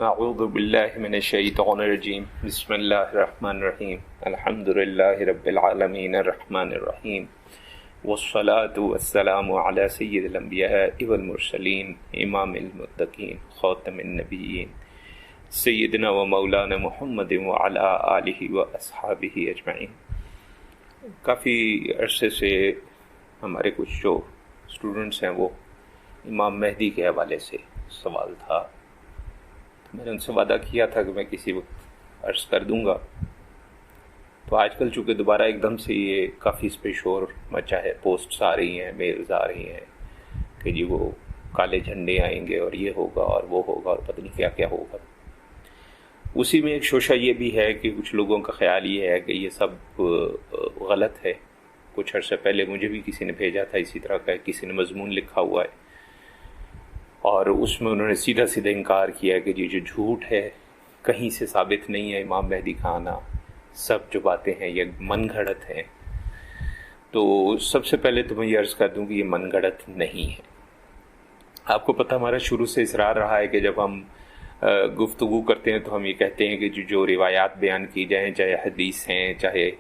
اعوذ باللہ من الشیطان الرجیم بسم اللہ الرحمن الرحیم الحمد للہ رب العالمین الرحمن الرحیم والصلاة والسلام علی سید الانبیاء والمرسلین امام المتقین خاتم النبیین سیدنا و مولانا محمد وعلی آلہ و اصحابہ اجمعین۔ کافی عرصے سے ہمارے کچھ جو اسٹوڈنٹس ہیں وہ امام مہدی کے حوالے سے سوال تھا، میں نے ان سے وعدہ کیا تھا کہ میں کسی وقت عرض کر دوں گا۔ تو آج کل چونکہ دوبارہ ایک دم سے یہ کافی اس پہ شور مچا ہے، پوسٹس آ رہی ہیں، میلز آ رہی ہیں کہ جی وہ کالے جھنڈے آئیں گے اور یہ ہوگا اور وہ ہوگا اور پتہ نہیں کیا کیا ہوگا۔ اسی میں ایک شوشہ یہ بھی ہے کہ کچھ لوگوں کا خیال یہ ہے کہ یہ سب غلط ہے۔ کچھ عرصہ پہلے مجھے بھی کسی نے بھیجا تھا اسی طرح کا، کسی نے مضمون لکھا ہوا ہے اور اس میں انہوں نے سیدھا سیدھا انکار کیا کہ یہ جو جھوٹ ہے کہیں سے ثابت نہیں ہے، امام مہدی کا آنا، سب جو باتیں ہیں یہ من گھڑت ہیں۔ تو سب سے پہلے تو میں یہ عرض کر دوں کہ یہ من گھڑت نہیں ہے۔ آپ کو پتہ ہمارا شروع سے اصرار رہا ہے کہ جب ہم گفتگو کرتے ہیں تو ہم یہ کہتے ہیں کہ جو روایات بیان کی جائیں، چاہے حدیث ہیں، چاہے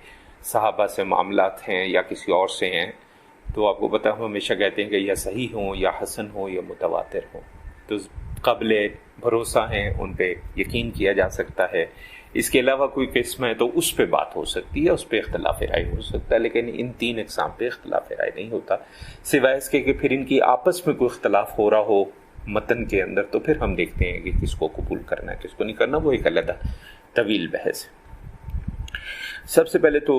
صحابہ سے معاملات ہیں یا کسی اور سے ہیں، تو آپ کو پتہ ہم ہمیشہ کہتے ہیں کہ یا صحیح ہوں یا حسن ہوں یا متواتر ہوں، تو قابل بھروسہ ہیں، ان پہ یقین کیا جا سکتا ہے۔ اس کے علاوہ کوئی قسم ہے تو اس پہ بات ہو سکتی ہے، اس پہ اختلاف رائے ہو سکتا ہے، لیکن ان تین اقسام پہ اختلاف رائے نہیں ہوتا، سوائے اس کے کہ پھر ان کی آپس میں کوئی اختلاف ہو رہا ہو متن کے اندر، تو پھر ہم دیکھتے ہیں کہ کس کو قبول کرنا ہے کس کو نہیں کرنا، وہ ایک علیحدہ طویل بحث ہے۔ سب سے پہلے تو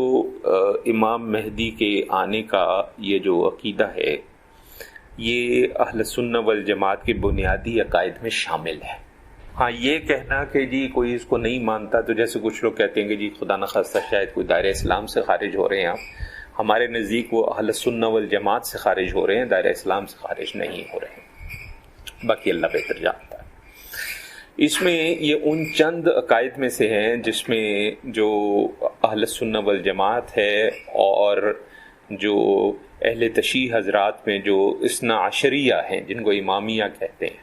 امام مہدی کے آنے کا یہ جو عقیدہ ہے یہ اہل سنہ والجماعت کے بنیادی عقائد میں شامل ہے۔ ہاں یہ کہنا کہ جی کوئی اس کو نہیں مانتا، تو جیسے کچھ لوگ کہتے ہیں کہ جی خدا نخواستہ شاید کوئی دائرہ اسلام سے خارج ہو رہے ہیں آپ، ہمارے نزدیک وہ اہل سنہ والجماعت سے خارج ہو رہے ہیں، دائرہ اسلام سے خارج نہیں ہو رہے ہیں، باقی اللہ بہتر جانتا ہے۔ اس میں یہ ان چند عقائد میں سے ہیں جس میں جو اہل سنہ والجماعت ہے اور جو اہل تشیع حضرات میں جو اثنا عشریہ ہیں جن کو امامیہ کہتے ہیں،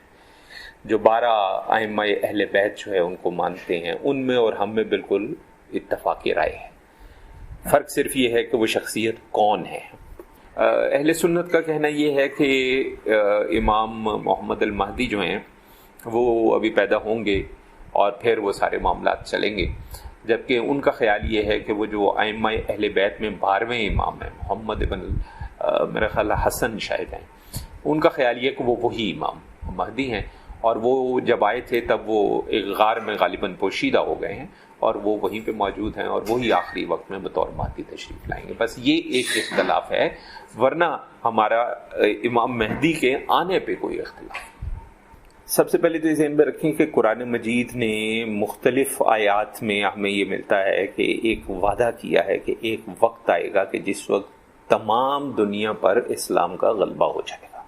جو 12 ائمہ اہل بیت جو ہے ان کو مانتے ہیں، ان میں اور ہم میں بالکل اتفاق رائے ہے۔ فرق صرف یہ ہے کہ وہ شخصیت کون ہے۔ اہل سنت کا کہنا یہ ہے کہ امام محمد المہدی جو ہیں وہ ابھی پیدا ہوں گے اور پھر وہ سارے معاملات چلیں گے، جبکہ ان کا خیال یہ ہے کہ وہ جو ائمہ اہل بیت میں 12ویں امام ہیں، محمد بن میرا خیال حسن شاید ہیں، ان کا خیال یہ کہ وہ وہی امام مہدی ہیں، اور وہ جب آئے تھے تب وہ ایک غار میں غالباً پوشیدہ ہو گئے ہیں اور وہ وہیں پہ موجود ہیں اور وہی آخری وقت میں بطور مہدی تشریف لائیں گے۔ بس یہ ایک اختلاف ہے، ورنہ ہمارا امام مہدی کے آنے پہ کوئی اختلاف نہیں۔ سب سے پہلے تو ذہن میں رکھیں کہ قرآن مجید نے مختلف آیات میں ہمیں یہ ملتا ہے کہ ایک وعدہ کیا ہے کہ ایک وقت آئے گا کہ جس وقت تمام دنیا پر اسلام کا غلبہ ہو جائے گا،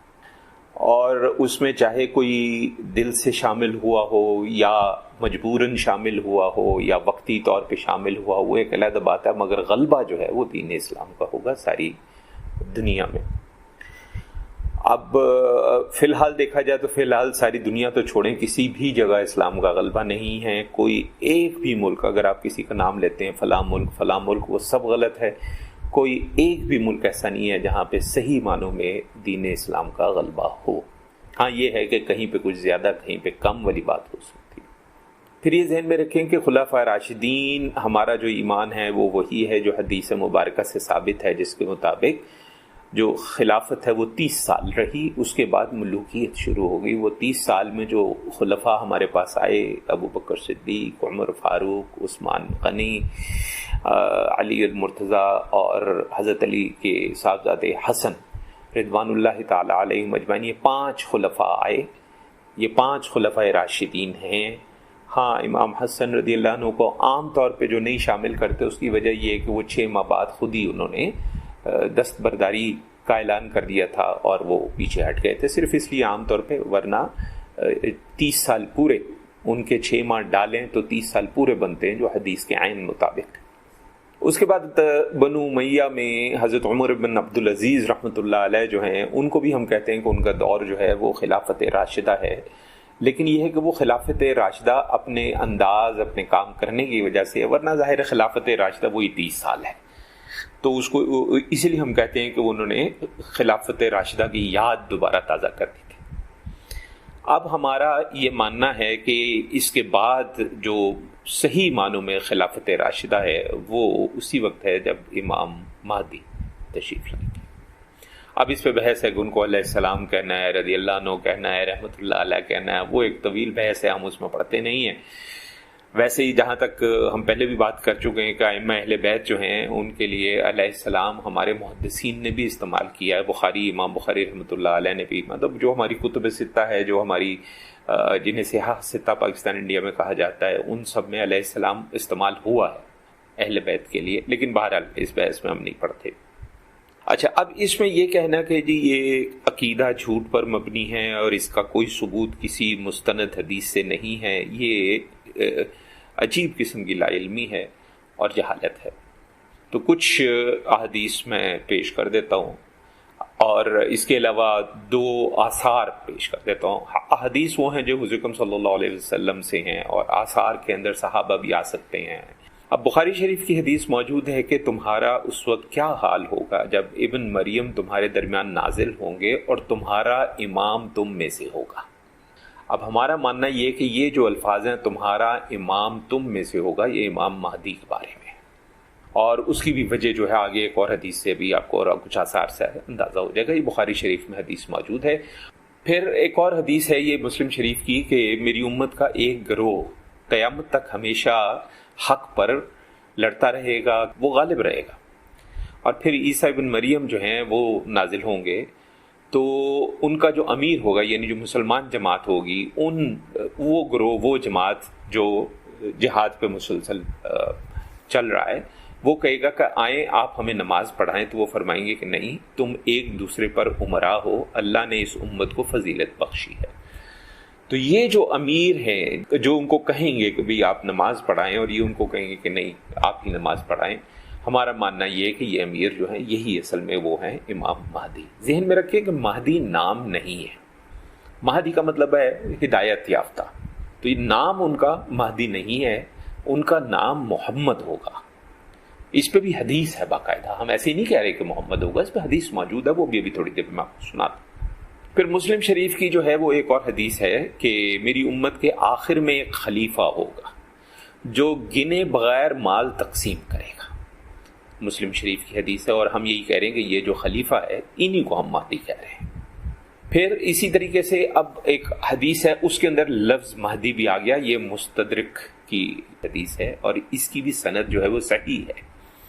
اور اس میں چاہے کوئی دل سے شامل ہوا ہو یا مجبوراً شامل ہوا ہو یا وقتی طور پہ شامل ہوا ہو، وہ ایک علیحدہ بات ہے، مگر غلبہ جو ہے وہ دین اسلام کا ہوگا ساری دنیا میں۔ اب فی الحال دیکھا جائے تو فی الحال ساری دنیا تو چھوڑیں، کسی بھی جگہ اسلام کا غلبہ نہیں ہے۔ کوئی ایک بھی ملک، اگر آپ کسی کا نام لیتے ہیں فلاں ملک، وہ سب غلط ہے۔ کوئی ایک بھی ملک ایسا نہیں ہے جہاں پہ صحیح معنوں میں دین اسلام کا غلبہ ہو۔ ہاں یہ ہے کہ کہیں پہ کچھ زیادہ کہیں پہ کم والی بات ہو سکتی ہے۔ پھر یہ ذہن میں رکھیں کہ خلفائے راشدین، ہمارا جو ایمان ہے وہ وہی ہے جو حدیث مبارکہ سے ثابت ہے، جس کے مطابق جو خلافت ہے وہ 30 سال رہی، اس کے بعد ملوکیت شروع ہو گئی۔ وہ 30 سال میں جو خلفاء ہمارے پاس آئے، ابو بکر صدیق، عمر فاروق، عثمان غنی، علی المرتضیٰ اور حضرت علی کے صاحبزادے حسن رضوان اللہ تعالی علیہم اجمعین، یہ 5 خلفاء آئے، یہ 5 خلفائے راشدین ہیں۔ ہاں امام حسن رضی اللہ عنہ کو عام طور پہ جو نہیں شامل کرتے، اس کی وجہ یہ ہے کہ وہ 6 ماہ بعد خود ہی انہوں نے دستبرداری کا اعلان کر دیا تھا اور وہ پیچھے ہٹ گئے تھے، صرف اس لیے عام طور پہ، ورنہ 30 سال پورے ان کے 6 ماہ ڈالیں تو 30 سال پورے بنتے ہیں جو حدیث کے عین مطابق۔ اس کے بعد بنو امیہ میں حضرت عمر بن عبدالعزیز رحمۃ اللہ علیہ جو ہیں، ان کو بھی ہم کہتے ہیں کہ ان کا دور جو ہے وہ خلافت راشدہ ہے، لیکن یہ ہے کہ وہ خلافت راشدہ اپنے انداز اپنے کام کرنے کی وجہ سے، ورنہ ظاہر خلافت راشدہ وہی 30 سال ہے، تو اس کو اسی لیے ہم کہتے ہیں کہ انہوں نے خلافت راشدہ کی یاد دوبارہ تازہ کر دی تھی۔ اب ہمارا یہ ماننا ہے کہ اس کے بعد جو صحیح معنوں میں خلافت راشدہ ہے وہ اسی وقت ہے جب امام مہدی تشریف لائیں گے۔ اب اس پہ بحث ہے کہ ان کو علیہ السلام کہنا ہے، رضی اللہ عنہ کہنا ہے، رحمۃ اللہ علیہ کہنا ہے، وہ ایک طویل بحث ہے، ہم اس میں پڑھتے نہیں ہیں۔ ویسے ہی جہاں تک ہم پہلے بھی بات کر چکے ہیں کہ ائمہ اہل بیت جو ہیں ان کے لیے علیہ السلام ہمارے محدثین نے بھی استعمال کیا ہے، بخاری، امام بخاری رحمۃ اللہ علیہ نے بھی، مطلب جو ہماری کتب ستہ ہے، جو ہماری جنہیں صحاح ستہ پاکستان انڈیا میں کہا جاتا ہے، ان سب میں علیہ السلام استعمال ہوا ہے اہل بیت کے لیے، لیکن بہرحال اس بحث میں ہم نہیں پڑھتے۔ اچھا، اب اس میں یہ کہنا کہ جی یہ عقیدہ جھوٹ پر مبنی ہے اور اس کا کوئی ثبوت کسی مستند حدیث سے نہیں ہے، یہ عجیب قسم کی لا علمی ہے اور جہالت ہے۔ تو کچھ احادیث میں پیش کر دیتا ہوں اور اس کے علاوہ 2 آثار پیش کر دیتا ہوں۔ احادیث وہ ہیں جو حضور اکرم صلی اللہ علیہ وسلم سے ہیں، اور آثار کے اندر صحابہ بھی آ سکتے ہیں۔ اب بخاری شریف کی حدیث موجود ہے کہ تمہارا اس وقت کیا حال ہوگا جب ابن مریم تمہارے درمیان نازل ہوں گے اور تمہارا امام تم میں سے ہوگا۔ اب ہمارا ماننا یہ کہ یہ جو الفاظ ہیں تمہارا امام تم میں سے ہوگا، یہ امام مہدی کے بارے میں، اور اس کی بھی وجہ جو ہے آگے ایک اور حدیث سے بھی آپ کو اور کچھ آثار سے اندازہ ہو جائے گا۔ یہ بخاری شریف میں حدیث موجود ہے۔ پھر ایک اور حدیث ہے یہ مسلم شریف کی کہ میری امت کا ایک گروہ قیامت تک ہمیشہ حق پر لڑتا رہے گا، وہ غالب رہے گا، اور پھر عیسیٰ ابن مریم جو ہیں وہ نازل ہوں گے، تو ان کا جو امیر ہوگا یعنی جو مسلمان جماعت ہوگی، وہ گروہ، وہ جماعت جو جہاد پہ مسلسل چل رہا ہے، وہ کہے گا کہ آئیں آپ ہمیں نماز پڑھائیں، تو وہ فرمائیں گے کہ نہیں، تم ایک دوسرے پر امراء ہو، اللہ نے اس امت کو فضیلت بخشی ہے۔ تو یہ جو امیر ہیں جو ان کو کہیں گے کہ بھی آپ نماز پڑھائیں، اور یہ ان کو کہیں گے کہ نہیں آپ ہی نماز پڑھائیں، ہمارا ماننا یہ ہے کہ یہ امیر جو ہیں یہی اصل میں وہ ہیں امام مہدی۔ ذہن میں رکھیں کہ مہدی نام نہیں ہے، مہدی کا مطلب ہے ہدایت یافتہ، تو یہ نام ان کا مہدی نہیں ہے، ان کا نام محمد ہوگا۔ اس پہ بھی حدیث ہے باقاعدہ، ہم ایسے ہی نہیں کہہ رہے کہ محمد ہوگا، اس پہ حدیث موجود ہے، وہ بھی ابھی تھوڑی دیر میں آپ کو سناتا ہوں۔ پھر مسلم شریف کی جو ہے وہ ایک اور حدیث ہے کہ میری امت کے آخر میں ایک خلیفہ ہوگا جو گنے بغیر مال تقسیم کرے گا۔ مسلم شریف کی حدیث ہے، اور ہم یہی کہہ رہے ہیں کہ یہ جو خلیفہ ہے انہی کو ہم مہدی کہہ رہے ہیں۔ پھر اسی طریقے سے اب ایک حدیث ہے، اس کے اندر لفظ مہدی بھی آ گیا، یہ مستدرک کی حدیث ہے، اور اس کی بھی سند جو ہے وہ صحیح ہے۔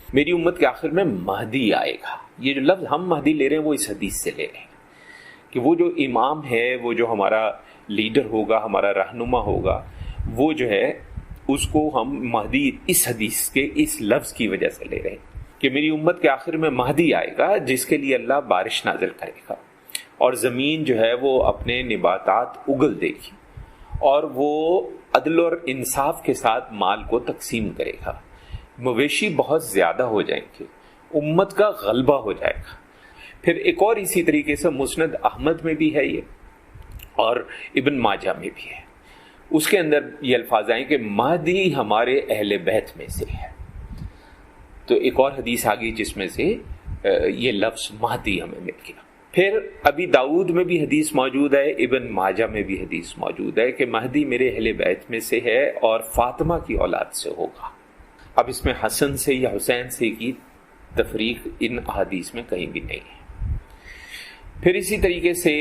میری امت کے آخر میں مہدی آئے گا، یہ جو لفظ ہم مہدی لے رہے ہیں وہ اس حدیث سے لے رہے ہیں کہ وہ جو امام ہے، وہ جو ہمارا لیڈر ہوگا، ہمارا رہنما ہوگا، وہ جو ہے اس کو ہم مہدی اس حدیث کے اس لفظ کی وجہ سے لے رہے ہیں کہ میری امت کے آخر میں مہدی آئے گا جس کے لیے اللہ بارش نازل کرے گا، اور زمین جو ہے وہ اپنے نباتات اگل دے گی، اور وہ عدل اور انصاف کے ساتھ مال کو تقسیم کرے گا، مویشی بہت زیادہ ہو جائیں گے، امت کا غلبہ ہو جائے گا۔ پھر ایک اور اسی طریقے سے مسند احمد میں بھی ہے یہ، اور ابن ماجہ میں بھی ہے، اس کے اندر یہ الفاظ آئیں کہ مہدی ہمارے اہل بیت میں سے ہے۔ تو ایک اور حدیث آ گئی جس میں سے یہ لفظ مہدی ہمیں مل گیا۔ پھر ابی داؤد میں بھی حدیث موجود ہے، ابن ماجہ میں بھی حدیث موجود ہے کہ مہدی میرے اہل بیت میں سے ہے اور فاطمہ کی اولاد سے ہوگا۔ اب اس میں حسن سے یا حسین سے کی تفریق ان احادیث میں کہیں بھی نہیں ہے۔ پھر اسی طریقے سے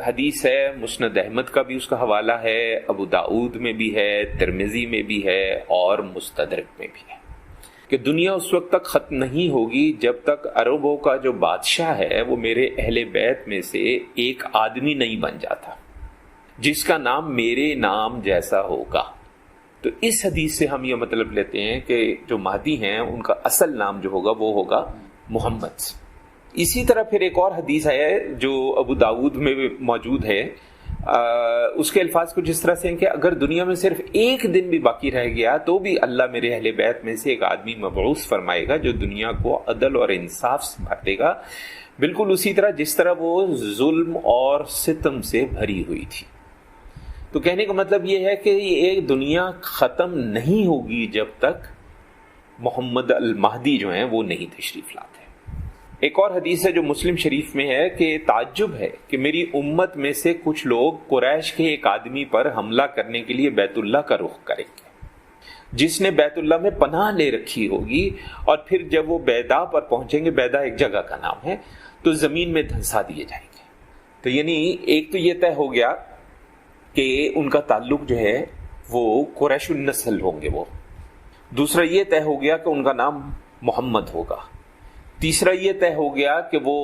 حدیث ہے، مسند احمد کا بھی اس کا حوالہ ہے، ابو داؤد میں بھی ہے، ترمذی میں بھی ہے، اور مستدرک میں بھی ہے کہ دنیا اس وقت تک ختم نہیں ہوگی جب تک عربوں کا جو بادشاہ ہے وہ میرے اہل بیت میں سے ایک آدمی نہیں بن جاتا جس کا نام میرے نام جیسا ہوگا۔ تو اس حدیث سے ہم یہ مطلب لیتے ہیں کہ جو مہدی ہیں ان کا اصل نام جو ہوگا وہ ہوگا محمد۔ اسی طرح پھر ایک اور حدیث ہے جو ابو داؤد میں موجود ہے، اس کے الفاظ کچھ اس طرح سے ہیں کہ اگر دنیا میں صرف ایک دن بھی باقی رہ گیا تو بھی اللہ میرے اہل بیت میں سے ایک آدمی مبعوث فرمائے گا جو دنیا کو عدل اور انصاف سے بھر دے گا، بالکل اسی طرح جس طرح وہ ظلم اور ستم سے بھری ہوئی تھی۔ تو کہنے کا مطلب یہ ہے کہ یہ دنیا ختم نہیں ہوگی جب تک محمد المہدی جو ہیں وہ نہیں تشریف لاتے۔ ایک اور حدیث ہے جو مسلم شریف میں ہے کہ تعجب ہے کہ میری امت میں سے کچھ لوگ قریش کے ایک آدمی پر حملہ کرنے کے لیے بیت اللہ کا رخ کریں گے، جس نے بیت اللہ میں پناہ لے رکھی ہوگی، اور پھر جب وہ بیدا پر پہنچیں گے، بیدا ایک جگہ کا نام ہے، تو زمین میں دھنسا دیے جائیں گے۔ تو یعنی ایک تو یہ طے ہو گیا کہ ان کا تعلق جو ہے وہ قریش النسل ہوں گے، وہ دوسرا یہ طے ہو گیا کہ ان کا نام محمد ہوگا، تیسرا یہ طے ہو گیا کہ وہ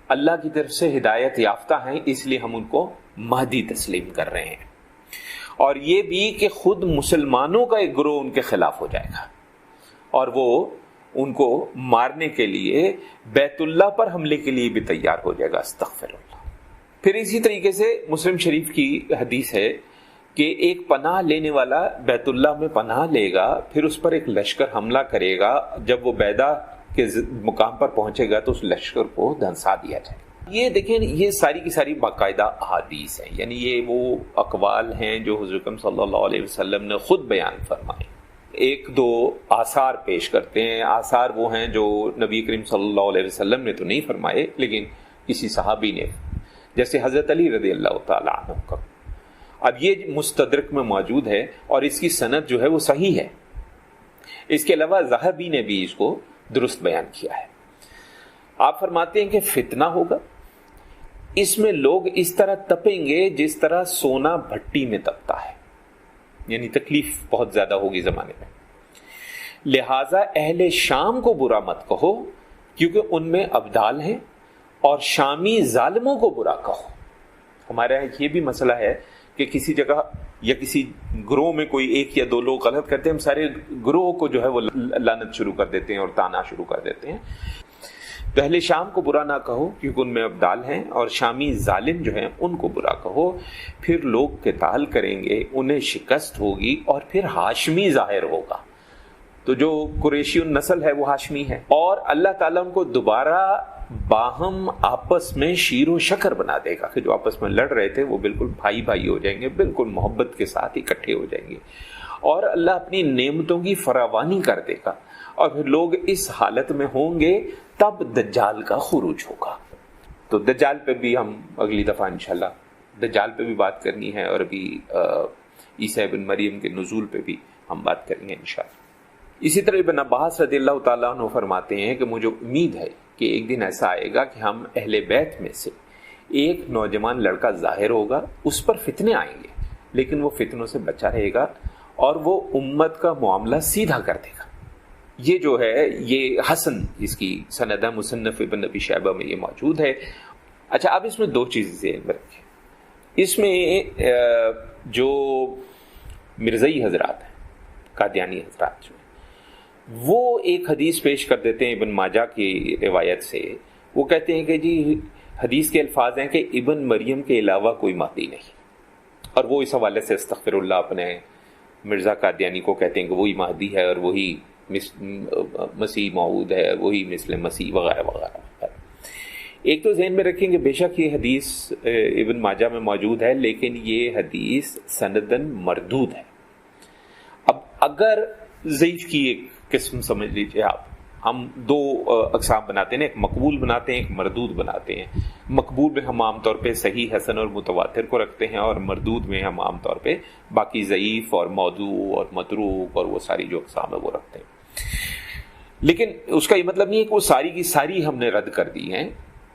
اللہ کی طرف سے ہدایت یافتہ ہیں، اس لیے ہم ان کو مہدی تسلیم کر رہے ہیں، اور یہ بھی کہ خود مسلمانوں کا ایک گروہ ان کے خلاف ہو جائے گا اور وہ ان کو مارنے کے لیے بیت اللہ پر حملے کے لیے بھی تیار ہو جائے گا، استغفر اللہ۔ پھر اسی طریقے سے مسلم شریف کی حدیث ہے کہ ایک پناہ لینے والا بیت اللہ میں پناہ لے گا، پھر اس پر ایک لشکر حملہ کرے گا، جب وہ بیدا کے مقام پر پہنچے گا تو اس لشکر کو دھنسا دیا جائے گا۔ یہ دیکھیں، یہ ساری کی ساری باقاعدہ احادیث ہیں، یعنی یہ وہ اقوال ہیں جو حضرت صلی اللہ علیہ وسلم نے خود بیان فرمائے۔ ایک دو آثار پیش کرتے ہیں، آثار وہ ہیں جو نبی کریم صلی اللہ علیہ وسلم نے تو نہیں فرمائے لیکن کسی صحابی نے، جیسے حضرت علی رضی اللہ تعالی عنہ کا۔ اب یہ مستدرک میں موجود ہے اور اس کی سند جو ہے وہ صحیح ہے، اس کے علاوہ ذہبی نے بھی اس کو درست بیان کیا ہے۔ آپ فرماتے ہیں کہ فتنہ ہوگا، اس میں لوگ اس طرح تپیں گے جس طرح سونا بھٹی میں تپتا ہے، یعنی تکلیف بہت زیادہ ہوگی زمانے میں۔ لہٰذا اہل شام کو برا مت کہو کیونکہ ان میں ابدال ہیں، اور شامی ظالموں کو برا کہو۔ ہمارے یہاں یہ بھی مسئلہ ہے کہ کسی جگہ یا کسی گروہ میں کوئی ایک یا دو لوگ غلط کرتے ہیں، ہم سارے گروہ کو جو ہے وہ لعنت شروع کر دیتے ہیں اور تانا شروع کر دیتے ہیں۔ تو اہل شام کو برا نہ کہو کیونکہ ان میں ابدال ہیں، اور شامی ظالم جو ہیں ان کو برا کہو، پھر لوگ قتال کریں گے، انہیں شکست ہوگی، اور پھر ہاشمی ظاہر ہوگا۔ تو جو قریشی النسل ہے وہ ہاشمی ہے، اور اللہ تعالیٰ ان کو دوبارہ باہم آپس میں شیر و شکر بنا دے گا کہ جو آپس میں لڑ رہے تھے وہ بالکل بھائی بھائی ہو جائیں گے، بالکل محبت کے ساتھ اکٹھے ہو جائیں گے، اور اللہ اپنی نعمتوں کی فراوانی کر دے گا، اور پھر لوگ اس حالت میں ہوں گے تب دجال کا خروج ہوگا۔ تو دجال پہ بھی ہم اگلی دفعہ انشاءاللہ دجال پہ بھی بات کرنی ہے، اور ابھی عیسیٰ ابن مریم کے نزول پہ بھی ہم بات کریں گے انشاءاللہ۔ اسی طرح ابن عباس رضی اللہ تعالیٰ عنہ فرماتے ہیں کہ مجھے امید ہے کہ ایک دن ایسا آئے گا کہ ہم اہل بیت میں سے ایک نوجوان لڑکا ظاہر ہوگا، اس پر فتنے آئیں گے لیکن وہ فتنوں سے بچا رہے گا اور وہ امت کا معاملہ سیدھا کر دے گا۔ یہ جو ہے یہ حسن اس کی سند ہے، مصنف ابن ابی شیبہ میں یہ موجود ہے۔ اچھا، اب اس میں دو چیزیں ذہن میں رکھیں۔ اس میں جو مرزئی حضرات ہیں، قادیانی حضرات جو ہیں، وہ ایک حدیث پیش کر دیتے ہیں ابن ماجہ کی روایت سے۔ وہ کہتے ہیں کہ جی حدیث کے الفاظ ہیں کہ ابن مریم کے علاوہ کوئی مہدی نہیں، اور وہ اس حوالے سے استغفر اللہ اپنے مرزا قادیانی کو کہتے ہیں کہ وہی مہدی ہے اور وہی مسیح موعود ہے، وہی مثل مسیح وغیرہ وغیرہ۔ ایک تو ذہن میں رکھیں کہ بے شک یہ حدیث ابن ماجہ میں موجود ہے، لیکن یہ حدیث سندن مردود ہے۔ اب اگر ضعیف کی ایک قسم سمجھ لیجئے آپ، ہم دو اقسام بناتے ہیں، ایک مقبول بناتے ہیں، ایک مردود بناتے ہیں۔ مقبول میں ہم عام طور پہ صحیح، حسن اور متواتر کو رکھتے ہیں، اور مردود میں ہم عام طور پہ باقی ضعیف اور موضوع اور متروک اور وہ ساری جو اقسام ہے وہ رکھتے ہیں۔ لیکن اس کا یہ مطلب نہیں ہے کہ وہ ساری کی ساری ہم نے رد کر دی ہیں،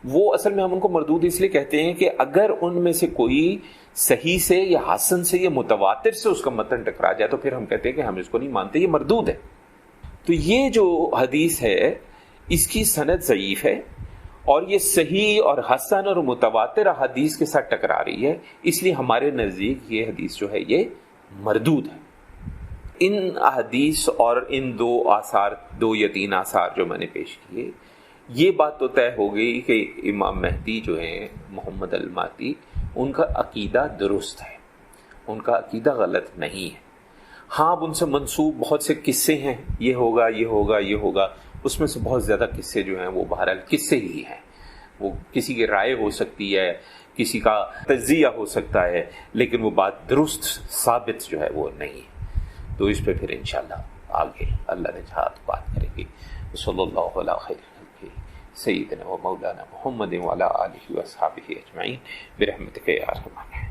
وہ اصل میں ہم ان کو مردود اس لیے کہتے ہیں کہ اگر ان میں سے کوئی صحیح سے یا حسن سے یا متواتر سے اس کا متن ٹکرا جائے تو پھر ہم کہتے ہیں کہ ہم اس کو نہیں مانتے، یہ مردود ہے۔ تو یہ جو حدیث ہے اس کی سند ضعیف ہے، اور یہ صحیح اور حسن اور متواتر حدیث کے ساتھ ٹکرا رہی ہے، اس لیے ہمارے نزدیک یہ حدیث جو ہے یہ مردود ہے۔ ان احادیث اور ان دو آثار، دو یا تین آثار جو میں نے پیش کیے، یہ بات تو طے ہو گئی کہ امام مہدی جو ہیں محمد المہدی، ان کا عقیدہ درست ہے، ان کا عقیدہ غلط نہیں ہے۔ ہاں، اب ان سے منسوب بہت سے قصے ہیں، یہ ہوگا یہ ہوگا یہ ہوگا، اس میں سے بہت زیادہ قصے جو ہیں وہ بہرحال قصے ہی ہیں، وہ کسی کی رائے ہو سکتی ہے، کسی کا تجزیہ ہو سکتا ہے لیکن وہ بات درست ثابت جو ہے وہ نہیں ہے، تو اس پہ پھر انشاءاللہ آگے اللہ نے چاہا تو بات کریں گے۔ صلی اللہ علیہ خیر سیدنا و مولانا محمد وعلی آلہ و اصحابہ اجمعین برحمتک یا ارحم الراحمین۔